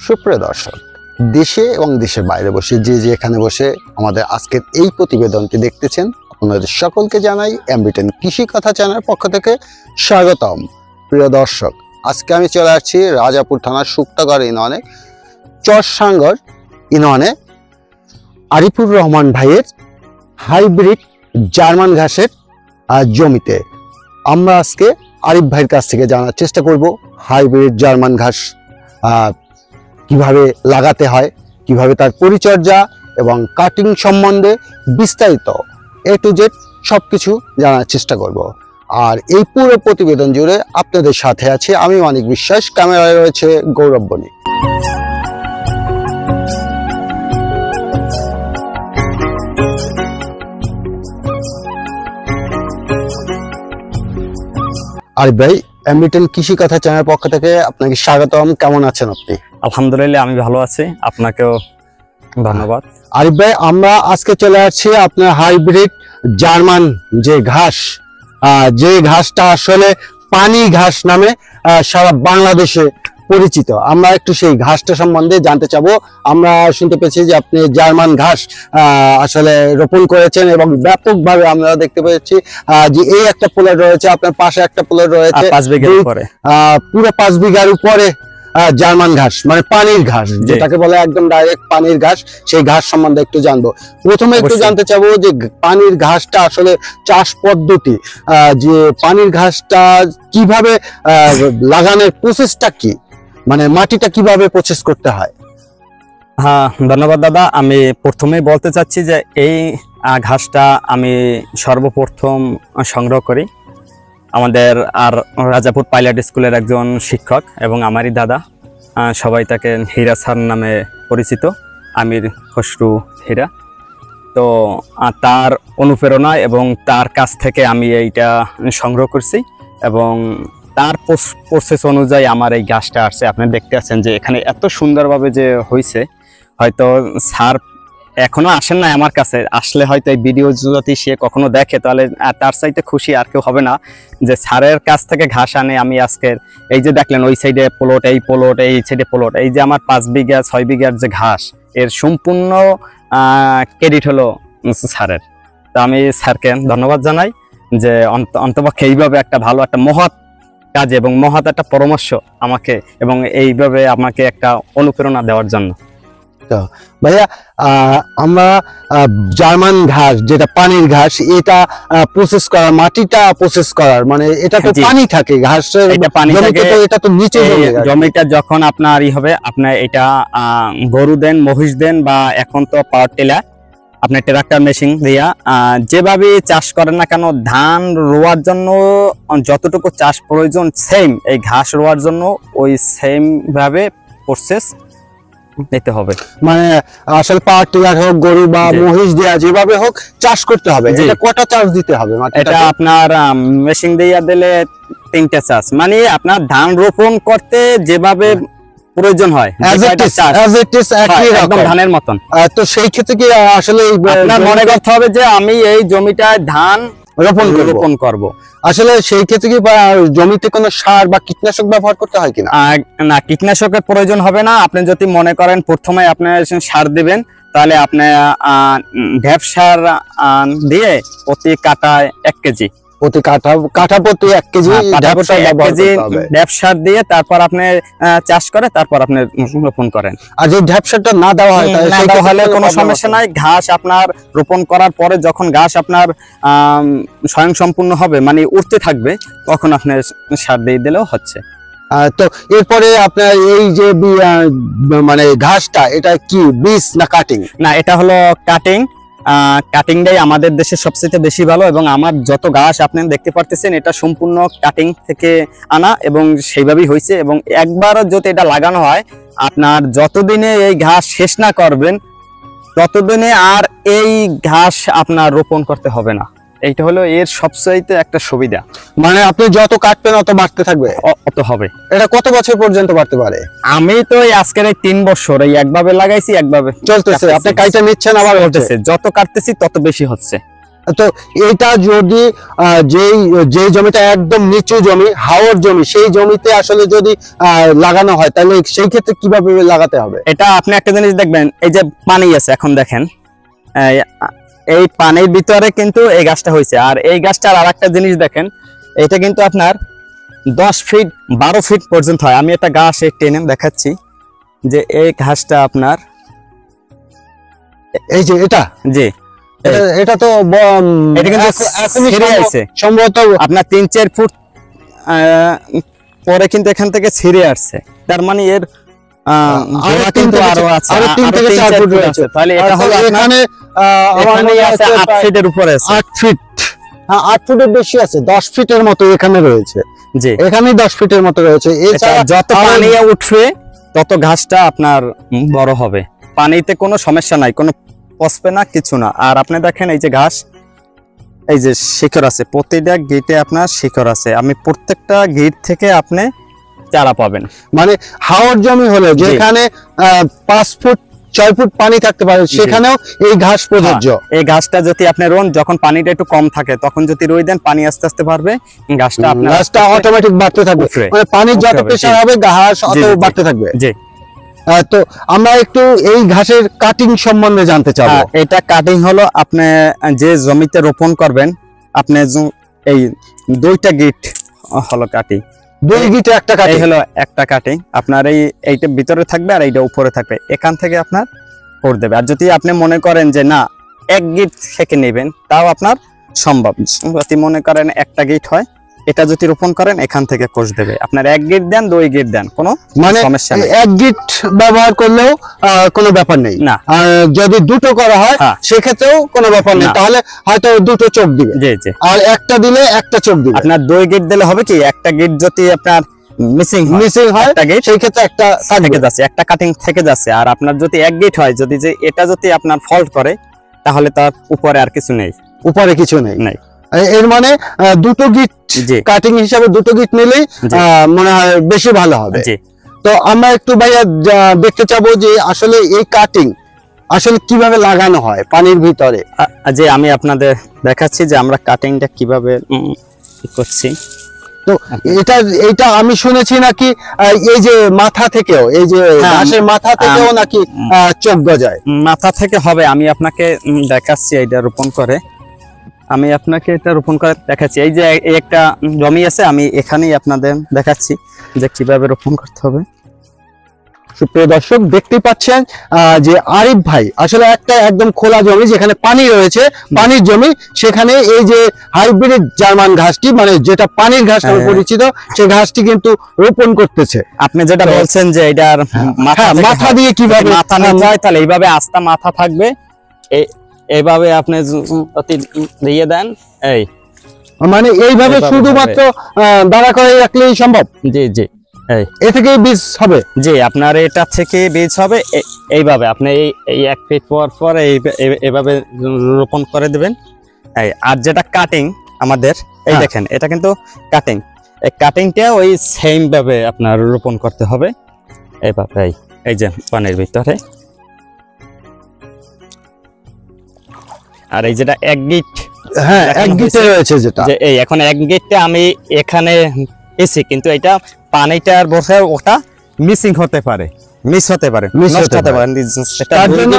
সুপ্রিয় দর্শক, দেশে এবং দেশের বাইরে বসে যে যেখানে বসে আমাদের আজকের এই প্রতিবেদনটি দেখতেছেন, আপনাদের সকলকে জানাই এমবিটেন কৃষি কথা চ্যানেলের পক্ষ থেকে স্বাগতম। প্রিয় দর্শক, আজকে আমি চলে আসছি রাজাপুর থানার শুক্তাগড় ইউনিয়নে চরসাঙ্গর ইউনিয়নে আরিফুর রহমান ভাইয়ের হাইব্রিড জার্মান ঘাসের জমিতে। আমরা আজকে আরিফ ভাইয়ের কাছ থেকে জানার চেষ্টা করব হাইব্রিড জার্মান ঘাস কিভাবে লাগাতে হয়, কিভাবে তার পরিচর্যা এবং কাটিং সম্বন্ধে বিস্তারিত A to Z সবকিছু জানার চেষ্টা করব। আর এই পুরো প্রতিবেদন জুড়ে আপনাদের সাথে আছে আমি মানিক বিশ্বাস, ক্যামেরায় রয়েছে গৌরব বণিক। আরিফ ভাই, এমবিটেন কৃষি কথা চ্যানেলের পক্ষ থেকে আপনাকে স্বাগতম। কেমন আছেন আপনি? আলহামদুলিল্লাহ, আমি ভালো আছি। আপনাকেও ধন্যবাদ। আরিফ ভাই, আমরা আজকে চলে আসছি আপনার হাইব্রিড জার্মান যে ঘাস, যে ঘাসটা আসলে পানি ঘাস নামে সারা বাংলাদেশে পরিচিত। আমরা একটু সেই ঘাসটা সম্বন্ধে জানতে চাবো। আমরা শুনতে পেয়েছি যে আপনি জার্মান ঘাস আসলে রোপণ করেছেন এবং ব্যাপকভাবে আমরা দেখতে পেয়েছি যে এই একটা প্লট রয়েছে, আপনার পাশে একটা প্লট রয়েছে 5 বিঘার উপরে, পুরো 5 বিঘার উপরে জার্মান ঘাস, মানে পানির ঘাস যেটাকে বলে, একদম ডাইরেক্ট পানির ঘাস। সেই ঘাস সম্বন্ধে একটু জানবো। প্রথমে একটু জানতে চাবো যে পানির ঘাসটা আসলে চাষ পদ্ধতি, যে পানির ঘাসটা কিভাবে লাগানোর প্রসেসটা কি, মানে মাটিটা কিভাবে প্রসেস করতে হয়? হ্যাঁ, ধন্যবাদ দাদা। আমি প্রথমেই বলতে চাচ্ছি যে এই ঘাসটা আমি সর্বপ্রথম সংগ্রহ করি আমাদের আর রাজাপুর পাইলট স্কুলের একজন শিক্ষক এবং আমারই দাদা, সবাই তাকে হীরা স্যার নামে পরিচিত, আমির খসরু হীরা। তো তার অনুপ্রেরণা এবং তার কাছ থেকে আমি এইটা সংগ্রহ করছি এবং তার প্রসেস অনুযায়ী আমার এই গাছটা আসছে। আপনি দেখতে পাচ্ছেন যে এখানে এত সুন্দরভাবে যে হয়েছে। হয়তো স্যার এখনো আসেন না আমার কাছে, আসলে হয়তো এই ভিডিও যদি সে কখনো দেখে তাহলে তার চাইতে খুশি আর কেউ হবে না যে স্যারের কাছ থেকে ঘাস আনে আমি আজকের এই যে দেখলেন ওই সাইডে প্লট, এই প্লট, এই সাইডে প্লট, এই যে আমার 5 বিঘা 6 বিঘার যে ঘাস, এর সম্পূর্ণ ক্রেডিট হলো স্যারের। তো আমি স্যারকে ধন্যবাদ জানাই যে অন্তপক্ষে এইভাবে একটা ভালো একটা মহৎ কাজে এবং মহৎ একটা পরামর্শ আমাকে এবং এইভাবে আমাকে একটা অনুপ্রেরণা দেওয়ার জন্য। ভাইয়া, আমরা জার্মান ঘাস যেটা পানির ঘাস, এটা প্রসেস করার, মাটিটা প্রসেস করার, মানে এটা তো পানি থাকে, ঘাসের পানি থাকে, এটা তো নিচে জমিটা যখন আপনার হবে, আপনার এটা গরু দেন, মহিষ দেন, বা এখন তো পাওয়ার টিলার, আপনার ট্রাক্টর মেশিন দিয়া যেভাবে চাষ করেন না কেন, ধান রোয়ার জন্য যতটুকু চাষ প্রয়োজন সেম এই ঘাস রোয়ার জন্য ওই সেম ভাবে প্রসেস নিতে হবে। মানে আসলে পাওয়ার টিলার হোক, গরু বা মহিষ দেয়া যেভাবে হোক চাষ করতে হবে। এটা কটা চাষ দিতে হবে? এটা আপনার মেশিন দিয়া দিলে 3টে চাষ, মানে আপনার ধান রোপণ করতে যেভাবে প্রয়োজন হয় একদম ধানের মতন। তো সেই ক্ষেত্রে কি আসলে আপনার মনে করতে হবে যে আমি এই জমিটায় ধান রোপণ করব। আসলে সেই ক্ষেত্রে কি জমিতে কোনো সার বা কীটনাশক ব্যবহার করতে হয় কিনা? না, কীটনাশকের প্রয়োজন হবে না। আপনি যদি মনে করেন প্রথমে আপনি সার দিবেন, তাহলে আপনি ঢ্যাপ সার দিয়ে প্রতি কাঠায় 1 কেজি, প্রতি কাঠা প্রতি 1 কেজি ঢ্যাপ সার দিয়ে তারপর আপনি চাষ করে তারপর আপনি রোপণ করেন। আর যদি ঢ্যাপ সারটা না দেওয়া হয় তাহলে কোনো সমস্যা নাই। ঘাস আপনার রোপণ করার পরে যখন ঘাস আপনার স্বয়ংসম্পূর্ণ হবে, মানে উঠতে থাকবে, তখন আপনি সার দিয়ে দিলেও হচ্ছে। তো এরপরে আপনার এই যে মানে ঘাসটা, এটা কি বীজ না কাটিং? না, এটা হলো কাটিং। কাটিংটাই আমাদের দেশে সবচেয়ে বেশি ভালো এবং আমার যত ঘাস আপনি দেখতে পারতেছেন এটা সম্পূর্ণ কাটিং থেকে আনা এবং সেইভাবেই হয়েছে। এবং একবার যদি এটা লাগানো হয়, আপনার যতদিনে এই ঘাস শেষ না করবেন ততদিনে আর এই ঘাস আপনার রোপণ করতে হবে না। এইটা হলো এর সবচাইতে একটা সুবিধা, মানে আপনি যত কাটবেন অত বাড়তে থাকবে, অত হবে। এটা কত বছর পর্যন্ত বাড়তে পারে? আমি তো আজকের এই 3 বছর এই একভাবে লাগাইছি, একভাবে চলতেছে। আপনি কাইটা নিচ্ছেন আবার হচ্ছে, যত কাটতেছি তত বেশি হচ্ছে। তো এটা যদি যে জমিটা একদম নিচু জমি, হাওর জমি, সেই জমিতে আসলে যদি লাগানো হয় তাহলে সেই ক্ষেত্রে কিভাবে লাগাতে হবে? এটা আপনি একটা জিনিস দেখবেন, এই যে পানি আছে এখন দেখেন, এই পানির ভিতরে কিন্তু এই গাছটা হয়েছে। আর এই গাছটার আর একটা জিনিস দেখেন, এটা কিন্তু আপনার 10 ফিট 12 ফিট পর্যন্ত হয়। আমি একটা গাছ টেনে দেখাচ্ছি যে এই ঘাসটা আপনার, এই যে এটা, জি এটা তো এটা কিন্তু ছিঁড়ে আছে সম্ভবত আপনার 3-4 ফুট পরে কিন্তু এখান থেকে ছিঁড়ে আসছে। তার মানে এর জোড়া কিন্তু আরো আছে, আরো 3 থেকে 4 ফুট রয়েছে। তাহলে এটা হলো এখানে এখানে আছে 8 ফিটের উপরে আছে, 8 ফিট, হ্যাঁ 8 ফুটের বেশি আছে, 10 ফিটের মতো এখানে রয়েছে। জি এখানেই 10 ফিটের মতো রয়েছে। এছাড়া যত পানি উঠবে তত ঘাসটা আপনার বড় হবে। পানিতে কোনো সমস্যা নাই, কোনো পচবে না, কিছু না। আর আপনি দেখেন এই যে ঘাস, এই যে শিকড় আছে, প্রতিটা গিটে আপনার শিকড় আছে। আমি প্রত্যেকটা গিট থেকে আপনি চারা পাবেন। মানে হাওর জমি হলে যেখানে 5 ফুট 6 ফুট পানি থাকতে পারে, সেখানেও এই ঘাস প্রযোজ্য। এই ঘাসটা যদি আপনি রোন, যখন পানিটা একটু কম থাকে তখন যদি রুই দেন, পানি আস্তে আস্তে বাড়বে, ঘাসটা আপনার অটোমেটিক বাড়তে থাকবে। মানে পানির যত প্রেসার হবে ঘাস অত বাড়তে থাকবে। জি। তো আমরা একটু এই ঘাসের কাটিং সম্বন্ধে জানতে চাবো। এটা কাটিং হলো আপনি যে জমিতে রোপণ করবেন, আপনি এই 2টা গিট হলো কাটিং, 2 গিটে একটা কাটিং, এই হলো একটা কাটিং। আপনার এইটা ভিতরে থাকবে আর এইটা উপরে থাকবে, এখান থেকে আপনার করে দেবে। আর যদি আপনি মনে করেন যে না 1 গিট থেকে নেবেন, তাও আপনার সম্ভব। যদি মনে করেন একটা গিট হয়, এটা যদি রোপণ করেন এখান থেকে কোষ দেবে। আপনার 1 গিট দেন 2 গিট দেন, কোনো সমস্যা নেই। 1 গিট ব্যবহার করলেও কোনো ব্যাপার নেই না। আর যদি দুটো করা হয় সেক্ষেত্রেও কোনো ব্যাপার নেই, তাহলে হয়তো দুটো চোখ দিবে। জি জি। আর একটা দিলে একটা চোখ দিবে। আপনার 2 গিট দিলে হবে কি, একটা গিট যদি আপনার মিসিং হয়, একটা গিট সেই ক্ষেত্রে একটা থেকে যাচ্ছে, একটা কাটিং থেকে যাচ্ছে। আর আপনার যদি 1 গিট হয়, যদি যে এটা যদি আপনার ফল্ট করে, তাহলে তার উপরে আর কিছু নেই, উপরে কিছু নেই। এর মানে দুটো গিট কাটিং হিসাবে দুটো গিট নিলেই মনে হয় বেশি ভালো হবে। তো আমরা একটু ভাইয়া দেখতে চাবো যে আসলে এই কাটিং আসলে কিভাবে লাগানো হয় পানির ভিতরে। যে আমি আপনাদের দেখাচ্ছি যে আমরা কাটিংটা কিভাবে করছি। তো এটা আমি শুনেছি নাকি এই যে মাথা থেকেও, এই যে ঘাসের মাথা থেকেও নাকি চোখ গজায়। মাথা থেকে হবে, আমি আপনাকে দেখাচ্ছি। এটা রোপণ করে আমি আপনাকে এটা রোপণ করে দেখাচ্ছি। এই যে একটা জমি আছে, আমি এখানেই আপনাদের দেখাচ্ছি যে কিভাবে রোপণ করতে হবে। সুপ্রিয় দর্শক, দেখতেই পাচ্ছেন যে আরিফ ভাই আসলে একটা একদম খোলা জমি, যেখানে পানি রয়েছে, পানির জমি, সেখানে এই যে হাইব্রিড জার্মান ঘাসটি, মানে যেটা পানির ঘাস নামে পরিচিত, সেই ঘাসটি কিন্তু রোপণ করতেছে। আপনি যেটা বলছেন যে এটার মাথা দিয়ে কিভাবে মাথা নিতে হয়, তাহলে এইভাবে আস্তা মাথা থাকবে, এইভাবে আপনি দিয়ে দেন, এই মানে এইভাবে শুধুমাত্র দাঁড়া করে রাখলেই সম্ভব। জি জি, এ থেকেই বীজ হবে। জি, আপনার এটা থেকে বীজ হবে। এইভাবে আপনি এই 1 ফিট পর পর এইভাবে রোপণ করে দেবেন। আর যেটা কাটিং আমাদের, এই দেখেন এটা কিন্তু কাটিং, এই কাটিংটা ওই সেম ভাবে আপনার রোপণ করতে হবে। এইভাবে এই যে পানির ভিতরে। আর এই যেটা 1 গিট, হ্যাঁ 1 গিটে রয়েছে, যেটা যে এই এখন 1 গিটে আমি এখানে এসি, কিন্তু এটা পানিটার বসে ওটা মিসিং হতে পারে, মিস হতে পারে, নষ্ট হতে পারে। তার জন্য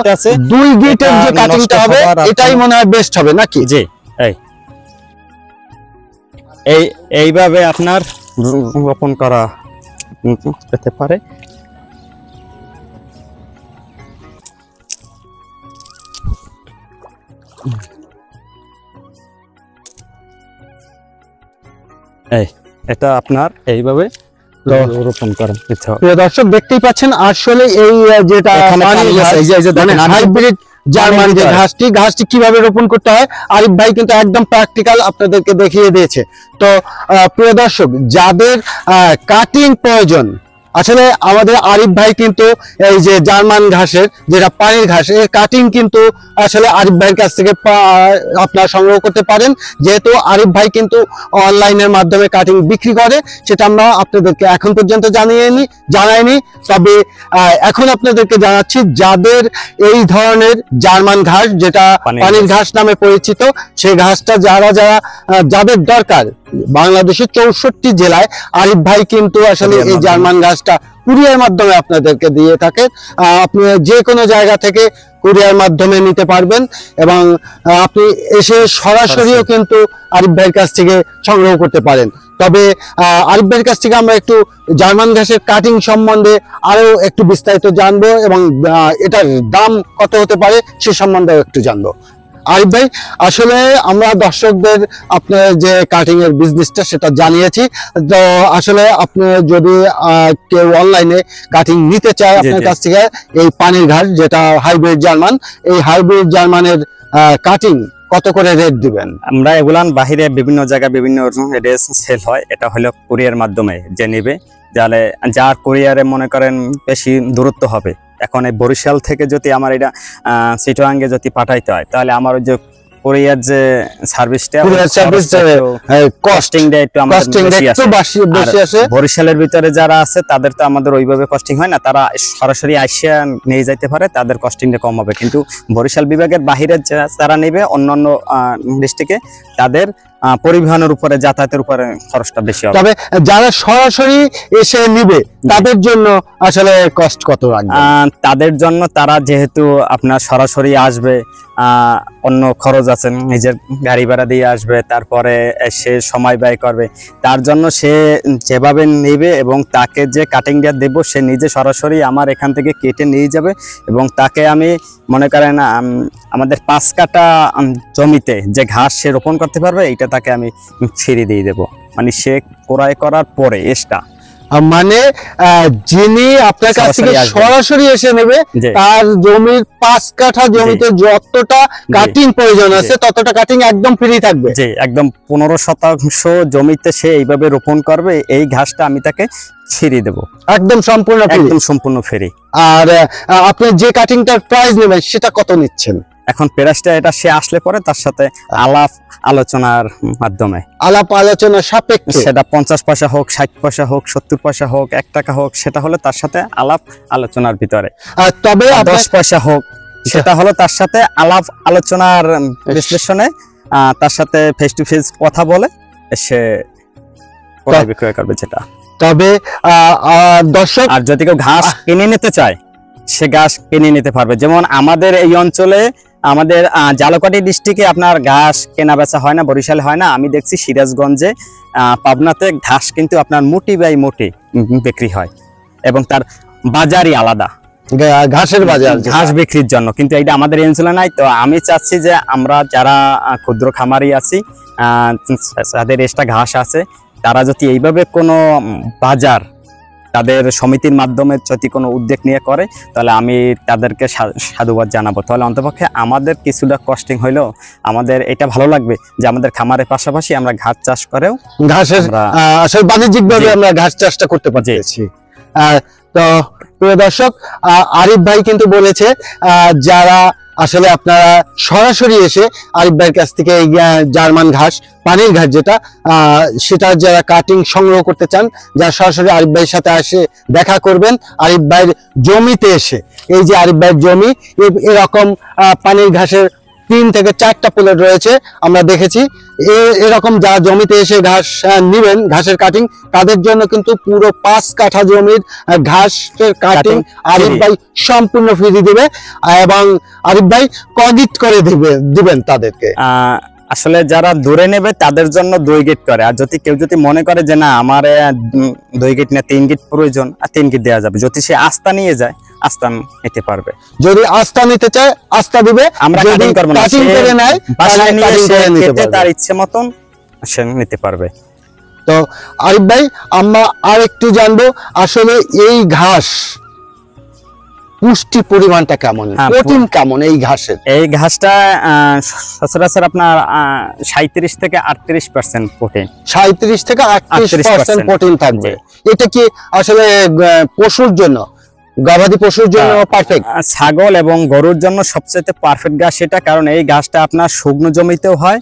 2 গিটের যে কাটিংটা হবে এটাই মনে হয় বেস্ট হবে নাকি? জি, এইভাবে আপনার রোপণ করা যেতে পারে। এটা আপনার এইভাবে রোপণ করেন। প্রিয় দর্শক, দেখতেই পাচ্ছেন আসলে এই যেটা হাইব্রিড জার্মান যে ঘাসটি কিভাবে রোপণ করতে হয়, আরিফ ভাই কিন্তু একদম প্র্যাকটিক্যাল আপনাদেরকে দেখিয়ে দিয়েছে। তো প্রিয় দর্শক, যাদের কাটিং প্রয়োজন, আসলে আমাদের আরিফ ভাই কিন্তু এই যে জার্মান ঘাসের যেটা পানির ঘাস এর কাটিং কিন্তু আসলে আরিফ ভাইয়ের কাছ থেকে আপনারা সংগ্রহ করতে পারেন। যেহেতু আরিফ ভাই কিন্তু অনলাইনের মাধ্যমে কাটিং বিক্রি করে, সেটা আমরা আপনাদেরকে এখন পর্যন্ত জানাইনি। তবে এখন আপনাদেরকে জানাচ্ছি, যাদের এই ধরনের জার্মান ঘাস যেটা পানির ঘাস নামে পরিচিত, সেই ঘাসটা যাদের দরকার, বাংলাদেশের 64 জেলায় আরিফ ভাই কিন্তু আসলে এই জার্মান ঘাসটা কুরিয়ার মাধ্যমে আপনাদেরকে দিয়ে থাকে। আপনি যে কোনো জায়গা থেকে কুরিয়ার মাধ্যমে নিতে পারবেন এবং আপনি এসে সরাসরিও কিন্তু আরিফ ভাইয়ের কাছ থেকে সংগ্রহ করতে পারেন। তবে আরিফ ভাইয়ের কাছ থেকে আমরা একটু জার্মান ঘাসের কাটিং সম্বন্ধে আরো একটু বিস্তারিত জানবো এবং এটার দাম কত হতে পারে সে সম্বন্ধেও একটু জানবো। আরিফ ভাই, আসলে আমরা দর্শকদের আপনার যে কাটিং এর বিজনেসটা সেটা জানিয়েছি, তো আসলে আপনি যদি কেউ অনলাইনে কাটিং নিতে চায় আপনার কাছ থেকে এই পানির ঘাস যেটা হাইব্রিড জার্মান, এই হাইব্রিড জার্মানের কাটিং কত করে রেট দিবেন? আমরা এগুলান বাহিরে বিভিন্ন জায়গায় বিভিন্ন রেট সেল হয়, এটা হলো কুরিয়ার মাধ্যমে যে নেবে, যার কুরিয়ারে মনে করেন বেশি দূরত্ব হবে। এখন এই বরিশাল থেকে যদি আমার এটা চিটাগাঙ্গে যদি পাঠাইতে হয়, তাহলে আমার ওই যে কুরিয়ার যে সার্ভিসটা কস্টিংটা একটু আমাদের বেশি আসে। বরিশালের ভিতরে যারা আছে তাদের তো আমাদের ওইভাবে কস্টিং হয় না, তারা সরাসরি আসিয়া নিয়ে যাইতে পারে, তাদের কস্টিংটা কম হবে। কিন্তু বরিশাল বিভাগের বাহিরে যারা নেবে অন্যান্য ডিস্ট্রিক্টে, তাদের পরিবহনের উপরে, যাতায়াতের উপরে খরচটা বেশি হবে। তবে যারা সরাসরি এসে নিবে তাদের জন্য আসলে কষ্ট কত লাগবে? তাদের জন্য, তারা যেহেতু আপনার সরাসরি আসবে, অন্য খরচ আছে, নিজের গাড়ি ভাড়া দিয়ে আসবে, তারপরে সে সময় ব্যয় করবে, তার জন্য সে যেভাবে নেবে এবং তাকে যে কাটিংটা দেব সে নিজে সরাসরি আমার এখান থেকে কেটে নিয়ে যাবে এবং তাকে আমি মনে করেন আমাদের 5 কাঠা জমিতে যে ঘাস সে রোপণ করতে পারবে, এটা তাকে আমি ছেড়ে দিয়ে দেব। মানে সে ক্রয় করার পরে এসটা, মানে যিনি আপনার কাছ থেকে সরাসরি এসে নেবে তার জমির 5 কাঠা জমিতে যতটা কাটিং প্রয়োজন আছে ততটা কাটিং একদম ফ্রি থাকবে। জি, একদম 15% জমিতে সে এইভাবে রোপণ করবে, এই ঘাসটা আমি তাকে ছেড়ে দেব একদম সম্পূর্ণ ফ্রি। আর আপনি যে কাটিংটার প্রাইস নেবেন সেটা কত নিচ্ছেন? এখন প্রাইসটা এটা সে আসলে পরে তার সাথে আলোচনার মাধ্যমে, আলাপ আলোচনা সাপেক্ষে, সেটা 50 পয়সা হোক, 60 পয়সা হোক, 70 পয়সা হোক, 1 টাকা হোক, সেটা হলো তার সাথে আলাপ আলোচনার ভিতরে। তবে 10 পয়সা হোক, সেটা হলো তার সাথে আলাপ আলোচনার বিশ্লেষণে, তার সাথে ফেস টু ফেস কথা বলে সে ক্রয় বিক্রয় করবে যেটা। তবে দর্শক, আর যদি কেউ ঘাস কিনে নিতে চায় সে ঘাস কিনে নিতে পারবে। যেমন আমাদের এই অঞ্চলে, আমাদের জালকাঠি ডিস্ট্রিক্টে আপনার ঘাস কেনা বেচা হয় না, বরিশালে হয় না। আমি দেখছি সিরাজগঞ্জে, পাবনাতে ঘাস কিন্তু আপনার মুটি বাই মুটি বিক্রি হয় এবং তার বাজারই আলাদা, ঘাসের বাজার, ঘাস বিক্রির জন্য। কিন্তু এটা আমাদের এই অঞ্চলে নাই। তো আমি চাচ্ছি যে আমরা যারা ক্ষুদ্র খামারি আছি, যাদের এক্সট্রা ঘাস আছে, তারা যদি এইভাবে কোনো বাজার তাদের সমিতির মাধ্যমে যদি কোনো উদ্যোগ নিয়ে করে, তাহলে আমি তাদেরকে সাধুবাদ জানাবো। তাহলে অন্তপক্ষে আমাদের কিছুটা কস্টিং হইলেও আমাদের এটা ভালো লাগবে যে আমাদের খামারের পাশাপাশি আমরা ঘাস চাষ করেও ঘাসের আসলে বাণিজ্যিকভাবে আমরা ঘাস চাষটা করতে পারছি। তো প্রিয় দর্শক, আরিফ ভাই কিন্তু বলেছে যারা আসলে আপনারা সরাসরি এসে আরিফ ভাইয়ের কাছ থেকে জার্মান ঘাস, পানির ঘাস যেটা, সেটা যারা কাটিং সংগ্রহ করতে চান, যারা সরাসরি আরিফ ভাইয়ের সাথে এসে দেখা করবেন, আরিফ ভাইয়ের জমিতে এসে, এই যে আরিফ ভাইয়ের জমি, এরকম পানির ঘাসের 3 থেকে 4টা প্লট রয়েছে আমরা দেখেছি। এরকম যারা জমিতে এসে ঘাস নিবেন, ঘাসের কাটিং, তাদের জন্য কিন্তু পুরো 5 কাঠা জমির ঘাসের কাটিং আরিফ ভাই সম্পূর্ণ ফ্রি দিবে এবং আরিফ ভাই কগিট করে দিবেন তাদেরকে। আসলে যারা দূরে নেবে তাদের জন্য 2 গেট করে, আর যদি কেউ মনে করে যে না আমার 2 গেট না 3 গেট প্রয়োজন, আর 3 গেট দেওয়া যাবে। যদি সে আস্থা নিয়ে যায়, আস্থা নিতে পারবে। যদি আস্থা নিতে চায় আস্থা দিবে, আমরা কাটিং করব না, কাটিং করে নেয় বাসায় নিয়ে এসে তার ইচ্ছে মতন সে নিতে পারবে। তো আরিফ ভাই, আমরা আরেকটু জানবো আসলে এই ঘাস পুষ্টি পরিমাণটা কেমন, প্রোটিন কেমন এই ঘাসের? এই ঘাসটা সচরাচর আপনার 37 থেকে 38% প্রোটিন, 37 থেকে 38% প্রোটিন থাকবে। এটা কি আসলে পশুর জন্য, গবাদি পশুর জন্য পারফেক্ট? ছাগল এবং গরুর জন্য সবচেয়ে পারফেক্ট ঘাস এটা, কারণ এই ঘাসটা আপনার শুকনো জমিতেও হয়,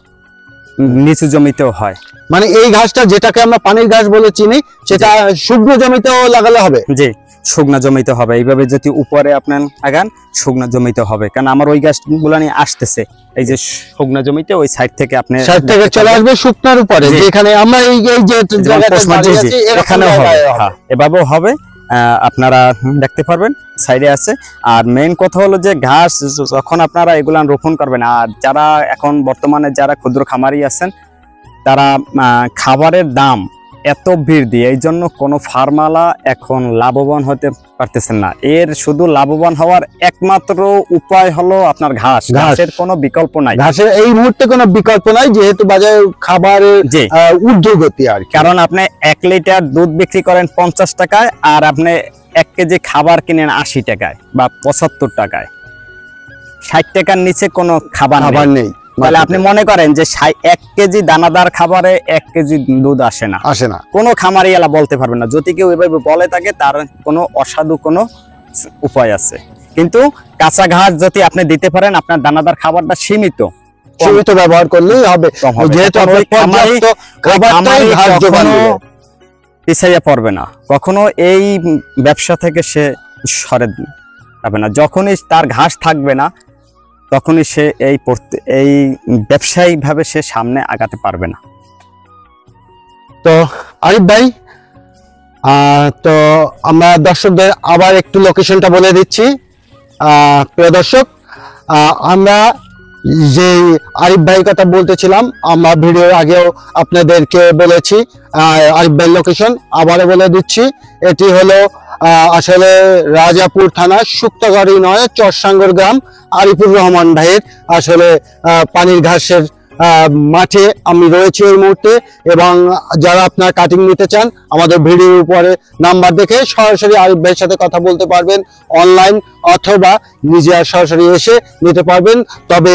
নিচু জমিতেও হয়। মানে এই ঘাসটা যেটাকে আমরা পানির ঘাস বলে চিনি, সেটা শুকনো জমিতেও লাগালে হবে? জি, শুকনো জমিতে হবে। এইভাবে যদি উপরে আপনার লাগান শুকনো জমিতে হবে, কারণ আমার ওই গাছগুলো নিয়ে আসতেছে এই যে শুকনো জমিতে, ওই সাইড থেকে আপনি সাইড থেকে চলে আসবে শুকনার উপরে, জি। যেখানে আমরা এই যে জায়গাটা দাঁড়িয়ে আছি, এরকম এখানেও হবে, জায়গায় হবে। হ্যাঁ এভাবেও হবে। আপনারা দেখতে পারবেন সাইডে আছে। আর মেইন কথা হলো যে ঘাস যখন আপনারা এগুলা রোপণ করবেন, আর যারা এখন বর্তমানে যারা ক্ষুদ্র খামারি আছেন, তারা খাবারের দাম এত বৃদ্ধি, এই জন্য কোনো ফার্মালা এখন লাভবান হতে পারতেছেন না। এর শুধু লাভবান হওয়ার একমাত্র উপায় হলো আপনার ঘাস, ঘাসের কোনো বিকল্প নাই। ঘাসের এই মুহূর্তে কোনো বিকল্প নাই, যেহেতু বাজারে খাবারের জি ঊর্ধ্বগতি আর কি। কারণ আপনি 1 লিটার দুধ বিক্রি করেন 50 টাকায়, আর আপনি 1 কেজি খাবার কিনেন 80 টাকায় বা 75 টাকায়। 60 টাকার নিচে কোনো খাবার নেই। তাহলে আপনি মনে করেন যে 1 কেজি দানাদার খাবারে 1 কেজি দুধ আসে না। কোনো খামারিওয়ালা বলতে পারবে না। যদি কেউ এভাবে বলে থাকে, তার কোনো অসাধু কোনো উপায় আছে। কিন্তু কাঁচা ঘাস যদি আপনি দিতে পারেন, আপনার দানাদার খাবারটা সীমিত ব্যবহার করলেই হবে, যেহেতু আপনার পর্যাপ্ত খাবারটাই ঘাস যোগান দিবে। পিছাইয়া পড়বে না কখনো, এই ব্যবসা থেকে সে সরে যাবে না। যখনই তার ঘাস থাকবে না, তখনই সে এই ব্যবসায়িক ভাবে সে সামনে আগাতে পারবে না। তো আরিফ ভাই, তো আমরা দর্শকদের আবার একটু লোকেশনটা বলে দিচ্ছি। প্রিয় দর্শক, আমরা যে আরিফ ভাইয়ের কথা বলতেছিলাম, আমরা ভিডিওর আগেও আপনাদেরকে বলেছি আরিফ ভাইয়ের লোকেশন, আবারও বলে দিচ্ছি। এটি হলো আসলে রাজাপুর থানা শুক্তাগড় নয় চরসাঙ্গর গ্রাম, আরিফুর রহমান ভাইয়ের আসলে পানির ঘাসের মাঠে আমি রয়েছি এই মুহূর্তে। এবং যারা আপনার কাটিং নিতে চান, আমাদের ভিডিওর উপরে নাম্বার দেখে সরাসরি আরিফ ভাইয়ের সাথে কথা বলতে পারবেন, অনলাইন অথবা নিজে সরাসরি এসে নিতে পারবেন। তবে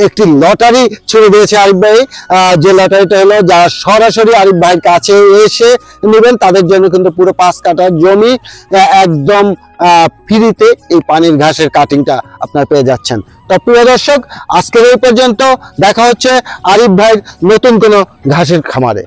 একটি লটারি ছেড়ে দিয়েছে আরিফ ভাই, যে লটারিটা হলো যারা সরাসরি আরিফ ভাইয়ের কাছে এসে নেবেন, তাদের জন্য কিন্তু পুরো 5 কাঠা জমি একদম ফ্রিতে এই পানির ঘাসের কাটিংটা আপনারা পেয়ে যাচ্ছেন। তো প্রিয় দর্শক, আজকের এই পর্যন্ত। দেখা হচ্ছে আরিফ ভাইয়ের নতুন কোনো ঘাসের খামারে।